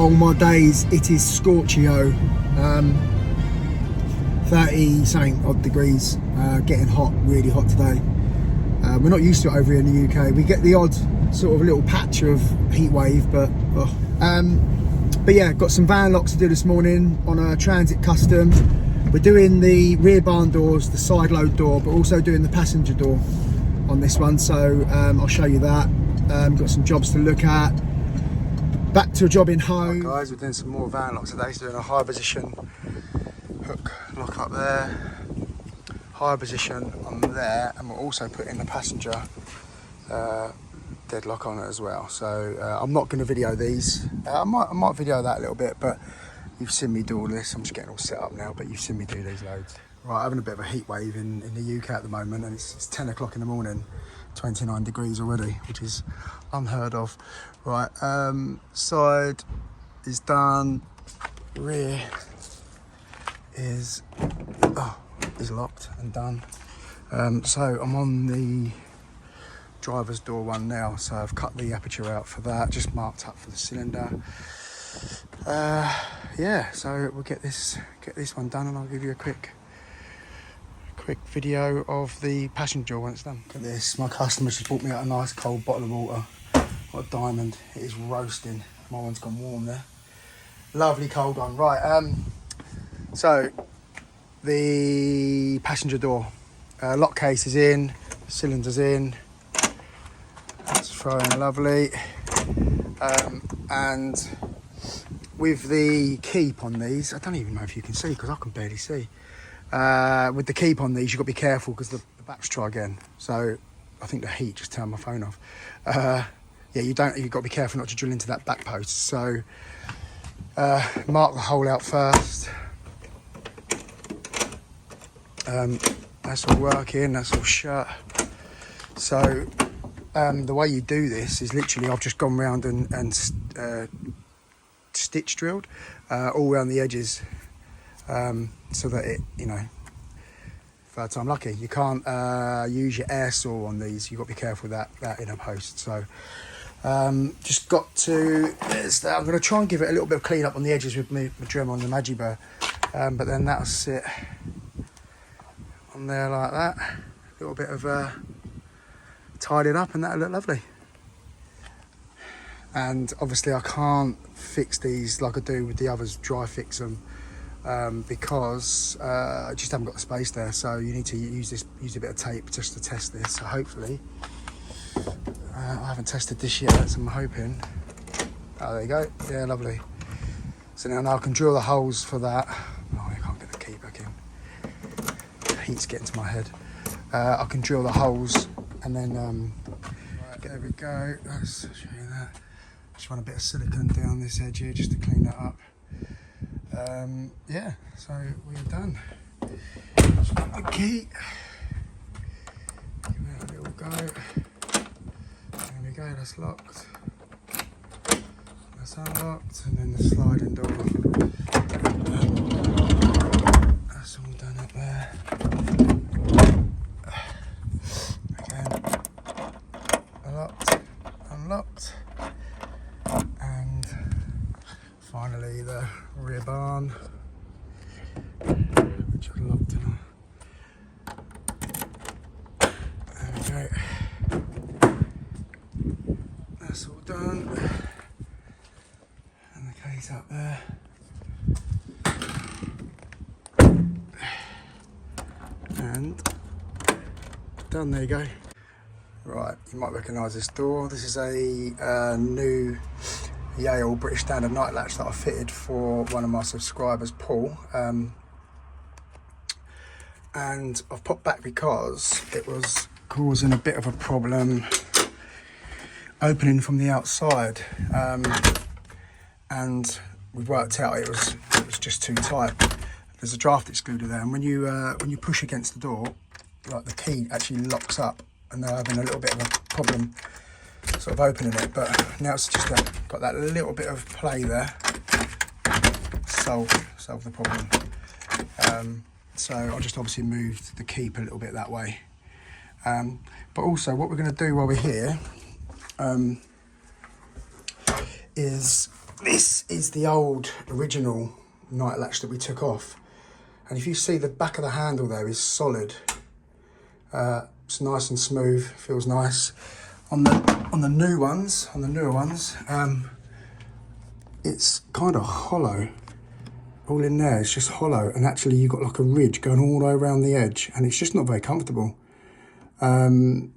Oh my days, it is scorchio. 30 something odd degrees, getting hot, really hot today. We're not used to it over here in the UK. We get the odd sort of little patch of heat wave, but yeah, got some van locks to do this morning on a Transit Custom. We're doing the rear barn doors, the side load door, but also doing the passenger door on this one, so I'll show you that. Got some jobs to look at. Back to a job in Hove. Right, guys, we're doing some more van locks today, so doing a high position hook lock up there, high position on there, and we'll also put in the passenger deadlock on it as well. So I'm not going to video these. I might video that a little bit, but you've seen me do all this. I'm just getting all set up now, but you've seen me do these loads. Right, having a bit of a heat wave in the UK at the moment, and it's 10 o'clock in the morning, 29 degrees already, which is unheard of. Right, side is done, rear is locked and done. So I'm on the driver's door one now, so I've cut the aperture out for that, just marked up for the cylinder. Yeah, so we'll get this one done, and I'll give you a quick video of the passenger door when it's done. Look at this, my customer just bought me out a nice cold bottle of water. What a diamond, it is roasting. My one's gone warm there. Lovely cold one. Right, so the passenger door, lock case is in, cylinder's in, that's throwing lovely. And with the keep on these, I don't even know if you can see because I can barely see. With the keep on these, you've got to be careful because the back's try again. So I think the heat just turned my phone off. Yeah, you've got to be careful not to drill into that back post. So mark the hole out first. That's all working, that's all shut. So the way you do this is literally, I've just gone round and stitch drilled all around the edges, so that it, you know, third time lucky. You can't use your air saw on these. You've got to be careful with that inner post. So just got to, I'm going to try and give it a little bit of clean up on the edges with my Dremel on the Magibur, but then that'll sit on there like that. A little bit of tidying up, and that'll look lovely. And obviously I can't fix these like I do with the others, dry fix them, because I just haven't got the space there. So you need to use a bit of tape just to test this. So hopefully, I haven't tested this yet, so I'm hoping. Oh, there you go. Yeah, lovely. So now I can drill the holes for that. Oh, I can't get the key back in. The heat's getting to my head. I can drill the holes, and then right, there we go. Let's show you that. Just want a bit of silicone down this edge here just to clean that up. Yeah, so we're done. Just got the key. Give it a little go. There we go, that's locked. That's unlocked, and then the sliding door. That's all done up there. Again, locked, unlocked. And finally the rear barn, which I've locked in. There we go. That's all done. And the case up there. And done, there you go. Right, you might recognise this door. This is a new Yale British Standard night latch that I fitted for one of my subscribers, Paul. And I've popped back because it was causing a bit of a problem opening from the outside. And we've worked out it was just too tight. There's a draft excluder there, and when you push against the door, like the key actually locks up, and they're having a little bit of a problem sort of opening it, but now it's just got that little bit of play there. Solve the problem. So I just obviously moved the keep a little bit that way. But also what we're going to do while we're here is This is the old original night latch that we took off. And if you see the back of the handle there is solid. It's nice and smooth, feels nice. On the newer ones, it's kind of hollow. All in there, it's just hollow, and actually you've got like a ridge going all the way around the edge, and it's just not very comfortable. So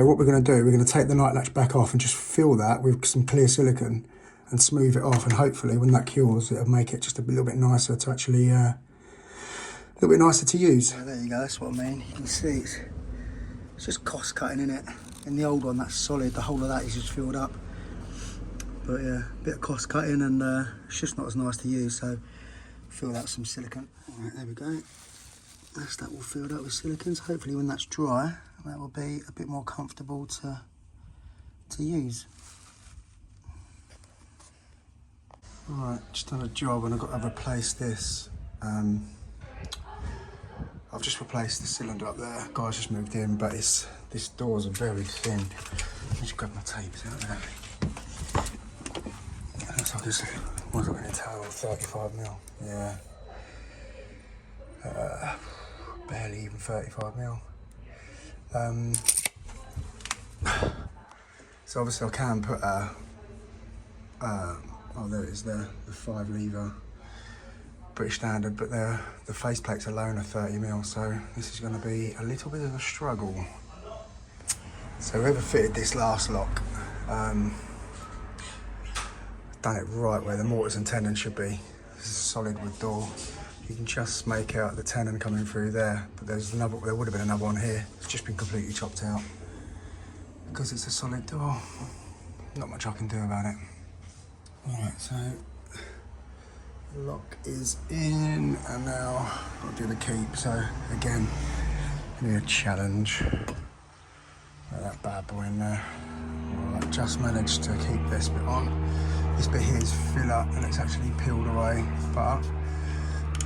what we're going to do, we're going to take the night latch back off and just fill that with some clear silicone and smooth it off, and hopefully when that cures, it'll make it just a little bit nicer to actually, a little bit nicer to use. So there you go, that's what I mean. You can see it's just cost cutting in it. In the old one, that's solid. The whole of that is just filled up. But yeah, a bit of cost cutting, and it's just not as nice to use. So fill out some silicone. All right, there we go. That's that all filled up with silicone. So hopefully when that's dry, that will be a bit more comfortable to use. All right, just done a job, and I've got to replace this. I've just replaced the cylinder up there. Guys just moved in, but this doors are very thin. Let me just grab my tapes out of that. It looks like it's, what was it in total? 35mm. Yeah. Barely even 35mm. So obviously I can put a, oh there it is there, the 5 lever British standard, but the face plates alone are 30mm, so this is going to be a little bit of a struggle. So whoever fitted this last lock, done it right where the mortars and tenon should be. This is a solid wood door. You can just make out the tenon coming through there, but there would have been another one here. It's just been completely chopped out because it's a solid door. Not much I can do about it. All right, so the lock is in, and now I'll do the keep. So again, gonna be a challenge. Put that bad boy in there. All right, just managed to keep this bit on. This bit here is filler, and it's actually peeled away, but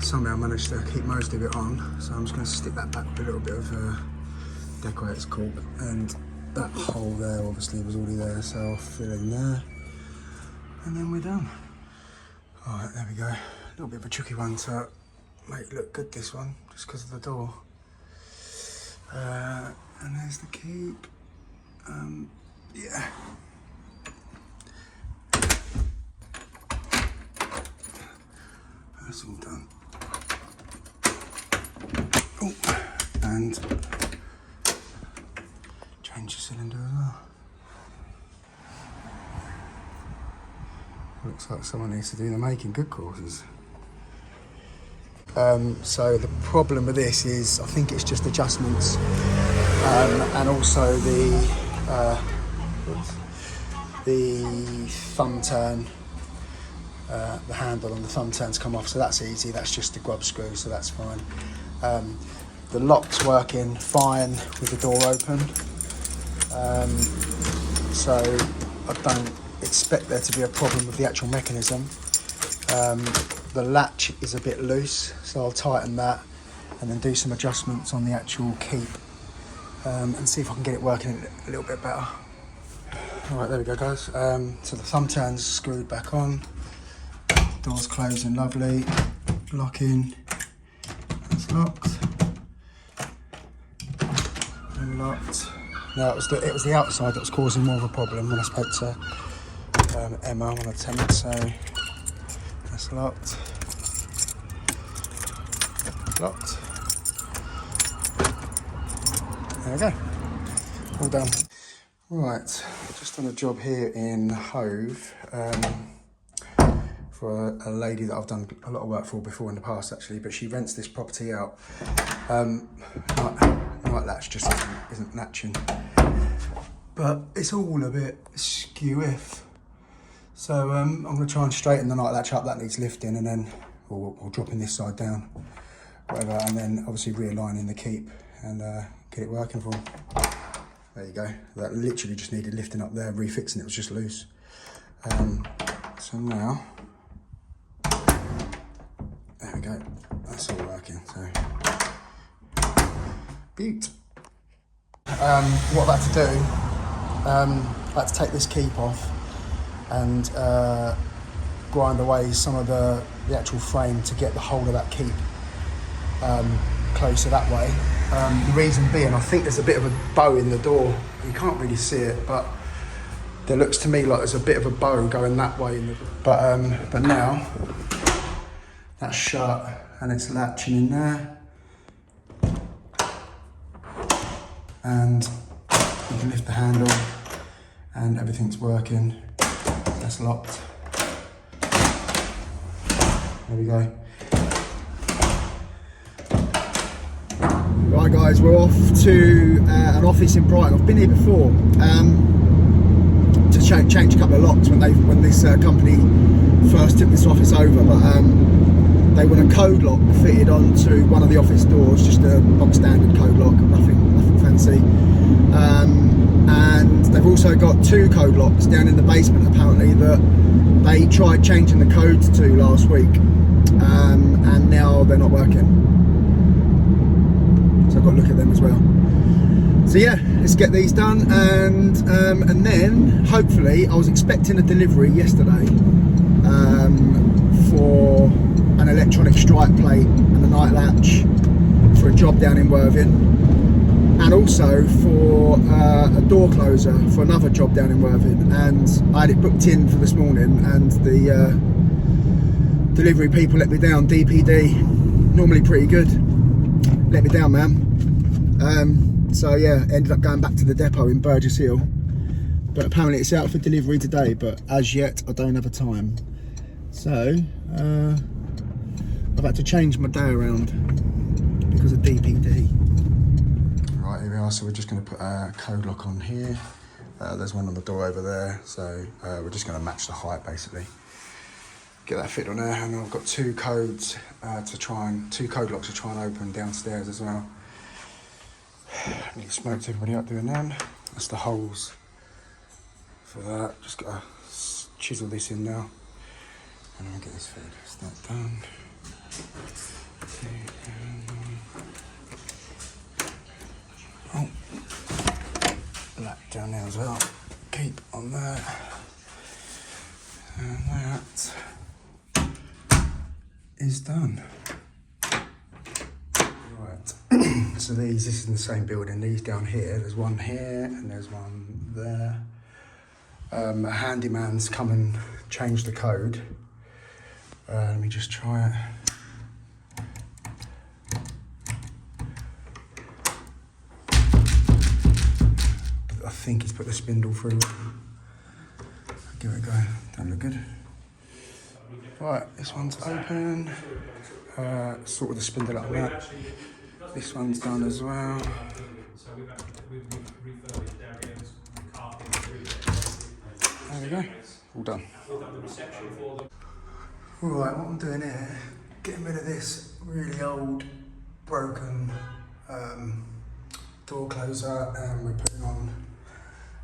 somehow managed to keep most of it on. So I'm just going to stick that back with a little bit of decorator's cork, and that hole there obviously was already there, so I'll fill in there, and then we're done. All right, there we go. A little bit of a tricky one to make look good, this one, just because of the door. And there's the keep. Yeah. That's all done. Oh, and change the cylinder as well. Looks like someone needs to do the making good courses. So the problem with this is I think it's just adjustments, and also the thumb turn. The handle on the thumb turns come off, so that's easy. That's just a grub screw, so that's fine. The lock's working fine with the door open, so I don't expect there to be a problem with the actual mechanism. The latch is a bit loose, so I'll tighten that and then do some adjustments on the actual keep, and see if I can get it working a little bit better. All right, there we go, guys. So the thumb turn's screwed back on. Door's closing lovely. Lock in. That's locked. Unlocked. Now it was the outside that was causing more of a problem when I spoke to Emma, one of the tenants. So that's locked. Locked. There we go. All done. Right, just done a job here in Hove. For a lady that I've done a lot of work for before in the past, actually, but she rents this property out. Night latch just isn't latching, but it's all a bit skew-if. So I'm going to try and straighten the night latch up. That needs lifting, and then or dropping this side down, whatever, and then obviously realigning the keep and get it working for me. There you go. That literally just needed lifting up there, refixing it was just loose. So now. There we go, that's all working, so. Beaut. What I've had to do, I had to take this keep off, and grind away some of the actual frame to get the whole of that keep closer that way. The reason being, I think there's a bit of a bow in the door. You can't really see it, but there looks to me like there's a bit of a bow going that way in the door. But now that's shut and it's latching in there, and you can lift the handle and everything's working. That's locked. There we go. Right guys, we're off to an office in Brighton. I've been here before to change a couple of locks when this company first took this office over, but they want a code lock fitted onto one of the office doors, just a bog standard code lock, nothing fancy. And they've also got 2 code locks down in the basement apparently that they tried changing the codes to last week, and now they're not working. So I've got to look at them as well. So yeah, let's get these done, and then hopefully, I was expecting a delivery yesterday for an electronic strike plate and a night latch for a job down in Worthing, and also for a door closer for another job down in Worthing, and I had it booked in for this morning, and the delivery people let me down. DPD, normally pretty good, let me down, man. So yeah, ended up going back to the depot in Burgess Hill, but apparently it's out for delivery today, but as yet I don't have a time. So I've had to change my day around because of DPD. Right, here we are. So we're just going to put a code lock on here. There's one on the door over there, so we're just going to match the height basically. Get that fit on there, and then I've got 2 codes two code locks to try and open downstairs as well. I need to smoke everybody up doing them. That's the holes for that. Just got to chisel this in now, and I'll get this fitted. It's not done. Oh, black down there as well. Keep on there, and that is done. Right. So this is in the same building. These down here. There's one here and there's one there. A handyman's come and changed the code. Let me just try it. I think he's put the spindle through. Give it a go. Don't look good. Right, this one's open. Sort of the spindle up that. This one's done as well. There we go. All done. Right, what I'm doing here, getting rid of this really old, broken door closer, and we're putting on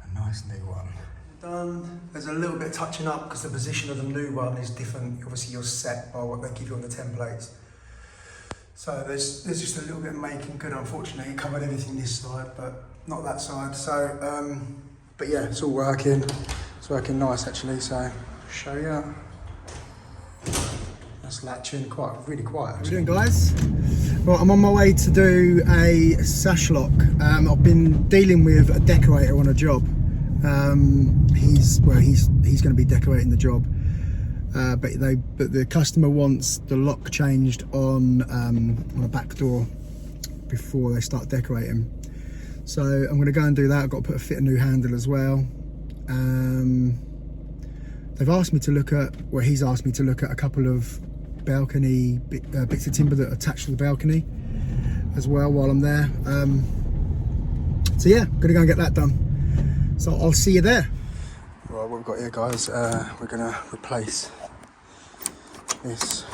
a nice new one. Done. There's a little bit of touching up because the position of the new one is different. Obviously you're set by what they give you on the templates. So there's just a little bit of making good. Unfortunately, it covered everything this side, but not that side. So, but yeah, it's all working. It's working nice actually. So, I'll show you. That's latching really quiet. How are you doing, guys? Well, I'm on my way to do a sash lock. I've been dealing with a decorator on a job. He's going to be decorating the job, but the customer wants the lock changed on a back door before they start decorating. So I'm going to go and do that. I've got to fit a new handle as well. They've asked me to look at, well, he's asked me to look at a couple of balcony bits of timber that are attached to the balcony as well while I'm there. So yeah, I'm going to go and get that done. So I'll see you there. Right, what we've got here, guys, we're going to replace this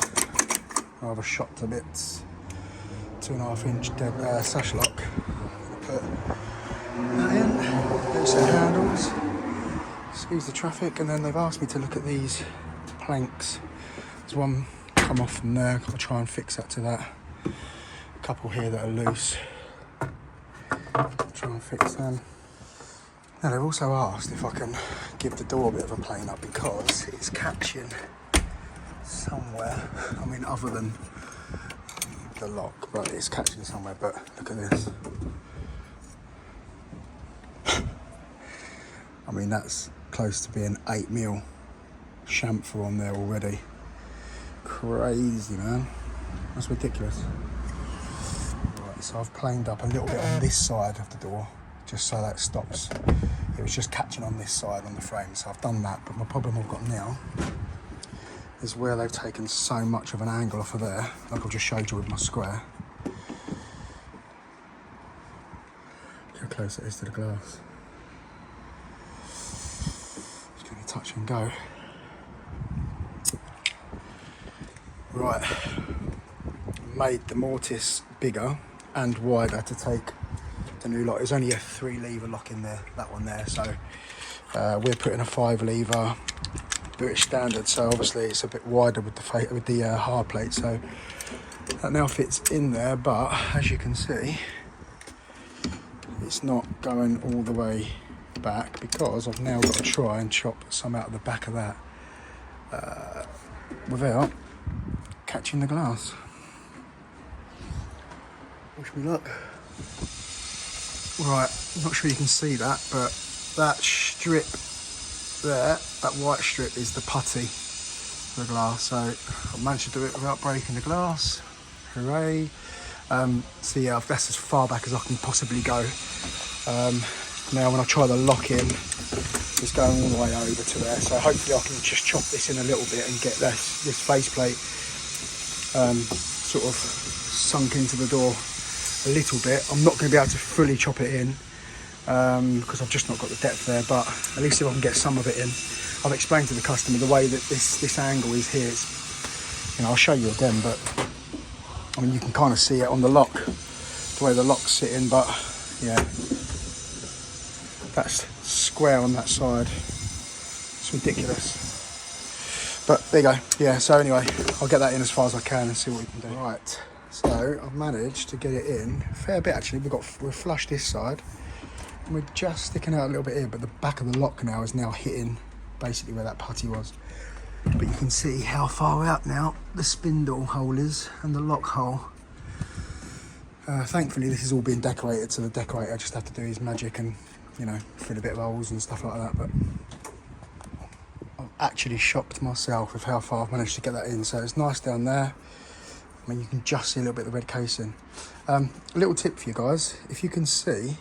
rather shot to bits 2.5 inch sash lock. Put that in, loose the handles, squeeze the traffic, and then they've asked me to look at these planks. There's one come off from there, got to try and fix that to that. A couple here that are loose, try and fix them. Now they've also asked if I can give the door a bit of a plane up because it's catching somewhere. I mean, other than the lock, but it's catching somewhere. But look at this. I mean, that's close to being 8mm chamfer on there already. Crazy, man. That's ridiculous. Right, so I've planed up a little bit on this side of the door, just so that stops. It was just catching on this side on the frame, so I've done that. But my problem I've got now is where they've taken so much of an angle off of there, like I've just showed you with my square. Look how close it is to the glass. Just gonna touch and go. Right, made the mortise bigger and wider to take the new lock. There's only a 3-lever lock in there, that one there, so we're putting a 5-lever British standard, so obviously it's a bit wider with the hard plate, so that now fits in there. But as you can see, it's not going all the way back because I've now got to try and chop some out of the back of that without catching the glass. Wish me luck. Right, I'm not sure you can see that, but that strip there, that white strip, is the putty for the glass. So I managed to do it without breaking the glass. Hooray. So yeah, that's as far back as I can possibly go. Now when I try the lock in, it's going all the way over to there. So hopefully I can just chop this in a little bit and get this faceplate sort of sunk into the door a little bit. I'm not going to be able to fully chop it in because I've just not got the depth there, but at least if I can get some of it in. I've explained to the customer the way that this angle is here. It's, you know, I'll show you again, but I mean, you can kind of see it on the lock, the way the lock's sitting, but yeah, that's square on that side. It's ridiculous. But there you go. Yeah, so anyway, I'll get that in as far as I can and see what we can do. Right, so I've managed to get it in a fair bit actually. We're flush this side and we're just sticking out a little bit here, but the back of the lock now is now hitting basically where that putty was. But you can see how far out now the spindle hole is and the lock hole. Thankfully this is all being decorated, so the decorator just have to do his magic and, you know, fill a bit of holes and stuff like that. But I've actually shocked myself with how far I've managed to get that in. So it's nice down there. I mean, you can just see a little bit of the red casing. A little tip for you guys: if you can see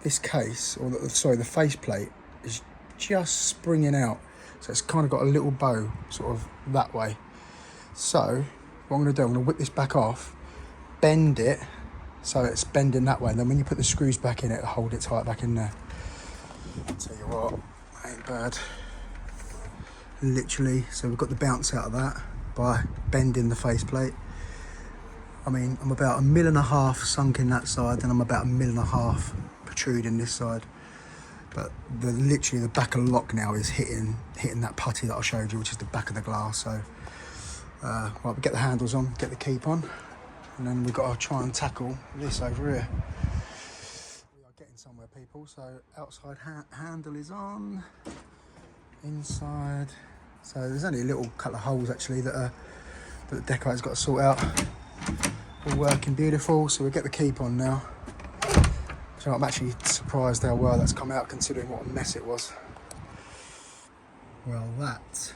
this case, or the faceplate is just springing out. So it's kind of got a little bow sort of that way. So what I'm going to do, I'm going to whip this back off, bend it so it's bending that way, and then when you put the screws back in it, it'll hold it tight back in there. I'll tell you what, ain't bad. Literally, so we've got the bounce out of that by bending the faceplate. I mean, I'm about 1.5 mil sunk in that side, and I'm about 1.5 mil protruding this side. But literally the back of the lock now is hitting that putty that I showed you, which is the back of the glass. So right, we get the handles on, get the keep on, and then we've got to try and tackle this over here. We are getting somewhere, people. So outside handle is on, inside. So there's only a little couple of holes actually that the decorator's got to sort out. All working beautiful. So we get the keep on now. So I'm actually surprised how well that's come out considering what a mess it was. Well, that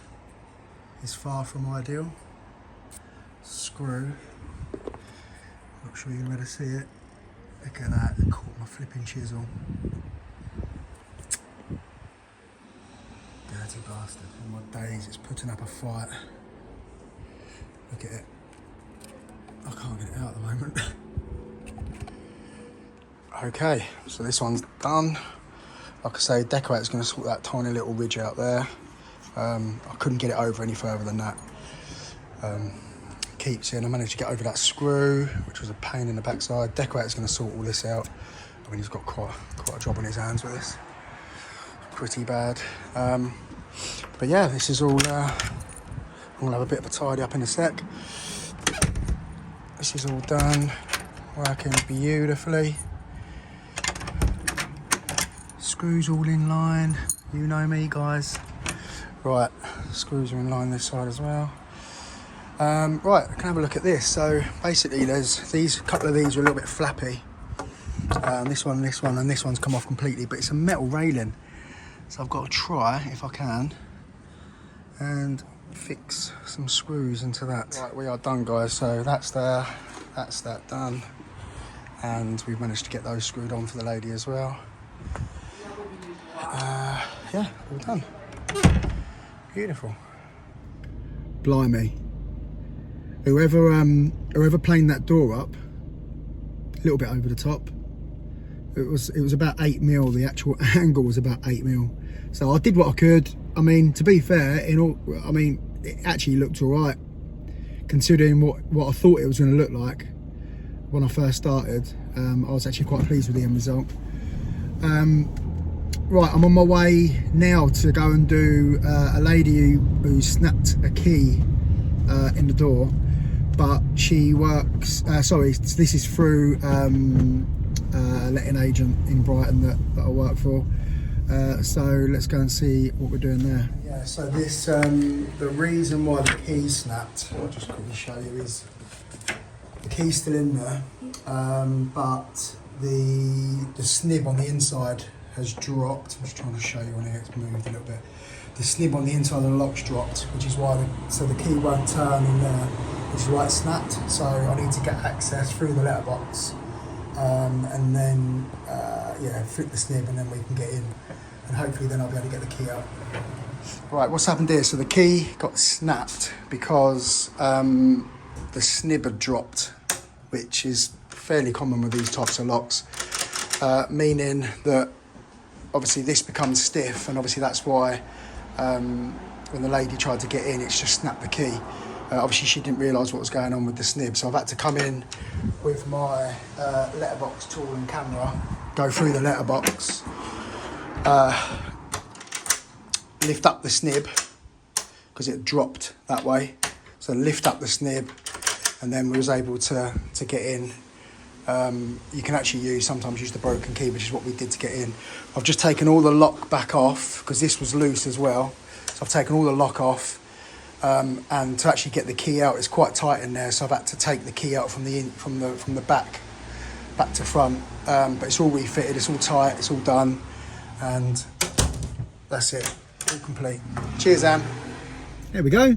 is far from ideal. Screw. Not sure you're going to be able to see it. Look at that, it caught my flipping chisel. Dirty bastard. In my days, it's putting up a fight. Look at it. I can't get it out at the moment. Okay, so this one's done. Like I say, decorator's going to sort that tiny little ridge out there. I couldn't get it over any further than that. Keeps in. I managed to get over that screw, which was a pain in the backside. Decorator's going to sort all this out. I mean, he's got quite a job on his hands with this. Pretty bad. But yeah, this is all. I'm going to have a bit of a tidy up in a sec. This is all done, working beautifully. screws all in line. You know me, guys. Right, screws are in line this side as well. Right, I can have a look at this. So basically there's these, a couple of these are a little bit flappy. This one, and this one's come off completely, but it's a metal railing. So I've got to try, if I can, and fix some screws into that. Right, we are done, guys. So that's there, that's that done. And we've managed to get those screwed on for the lady as well. Yeah, all done. Beautiful. Blimey. Whoever planed that door up, a little bit over the top, it was about 8mm. The actual angle was about 8mm. So I did what I could. I mean, to be fair, it actually looked all right, considering what I thought it was going to look like when I first started. I was actually quite pleased with the end result. Right, I'm on my way now to go and do a lady who snapped a key in the door, but she works, sorry, this is through a letting agent in Brighton that I work for. So let's go and see what we're doing there. Yeah, so this, the reason why the key snapped, I'll just quickly show you, is the key's still in there, but the snib on the inside has dropped. I'm just trying to show you on here, it's moved a little bit. The snib on the inside of the lock's dropped, which is why the key won't turn in there, which is why it snapped. So I need to get access through the letterbox, and then yeah, flip the snib, and then we can get in, and hopefully then I'll be able to get the key out. Right, what's happened here? So the key got snapped because the snib had dropped, which is fairly common with these types of locks, meaning that obviously this becomes stiff, and obviously that's why when the lady tried to get in, it's just snapped the key. Obviously she didn't realise what was going on with the snib, so I've had to come in with my letterbox tool and camera, go through the letterbox, lift up the snib because it dropped that way, so lift up the snib, and then we was able to get in. You can actually sometimes use the broken key, which is what we did to get in. I've just taken all the lock back off because this was loose as well. So I've taken all the lock off, and to actually get the key out, it's quite tight in there. So I've had to take the key out from the back to front. But it's all refitted, it's all tight, it's all done, and that's it, all complete. Cheers, Am. There we go.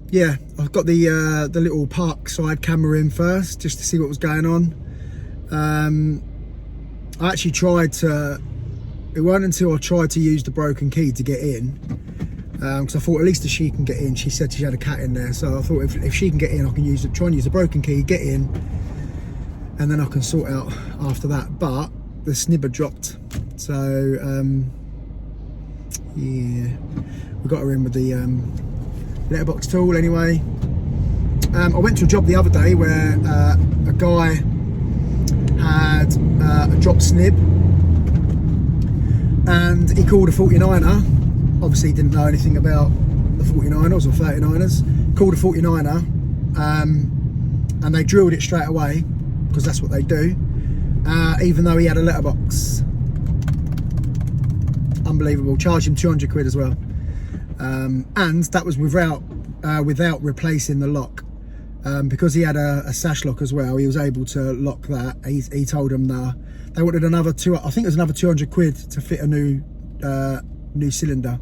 Yeah, I've got the little park side camera in first, just to see what was going on. I actually tried to, it wasn't until I tried to use the broken key to get in, because I thought at least if she can get in. She said she had a cat in there, so I thought if she can get in, I can try and use the broken key, get in, and then I can sort out after that. But the snib had dropped, so yeah, we got her in with the letterbox tool anyway. I went to a job the other day where a guy had a drop snib, and he called a 49er. Obviously he didn't know anything about the 49ers or 39ers. Called a 49er, and they drilled it straight away, because that's what they do, even though he had a letterbox. Unbelievable. Charged him 200 quid as well. And that was without replacing the lock, because he had a sash lock as well. He was able to lock that. He told them they wanted another I think it was another 200 quid to fit a new cylinder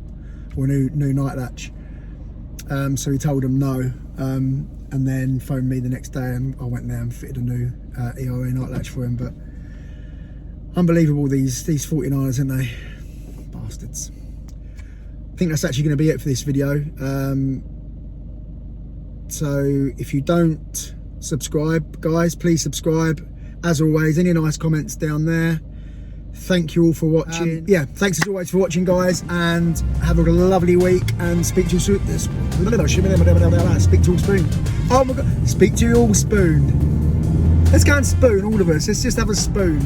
or new night latch. So he told them no, and then phoned me the next day, and I went there and fitted a new ERA night latch for him. But unbelievable, these 49ers, aren't they? Bastards. I think that's actually going to be it for this video. So if you don't subscribe, guys, please subscribe. As always, any nice comments down there. Thank you all for watching. Yeah, thanks as always for watching, guys, and have a lovely week, and speak to you soon. Speak to you all spoon. Oh my god, speak to you all spoon. Let's go and spoon, all of us. Let's just have a spoon.